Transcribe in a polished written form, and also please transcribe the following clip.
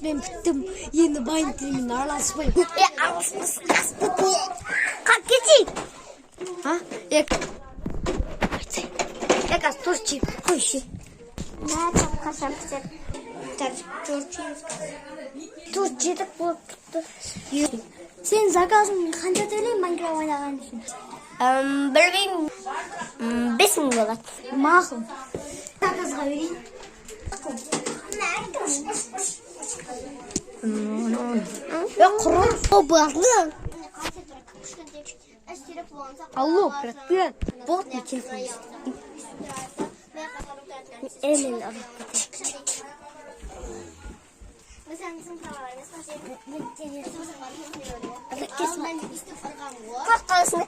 Ben bittim. Yeni bayım filmini arasmayım. Kalk geçeyim. Ha? Яка Турчи, кушай. Ne çok kasapsın. Турчидік болып тұқты. Сен заказың қанша төлеймін Майнкрафт ойнаған үшін? Bilmiyorum. 5.000 болады. Мақұл. Заказға берейін. Құрым. О, бағлы. Алло, привет. Вот мой телефон. Эмин алып кетейін. Kalk kalsın.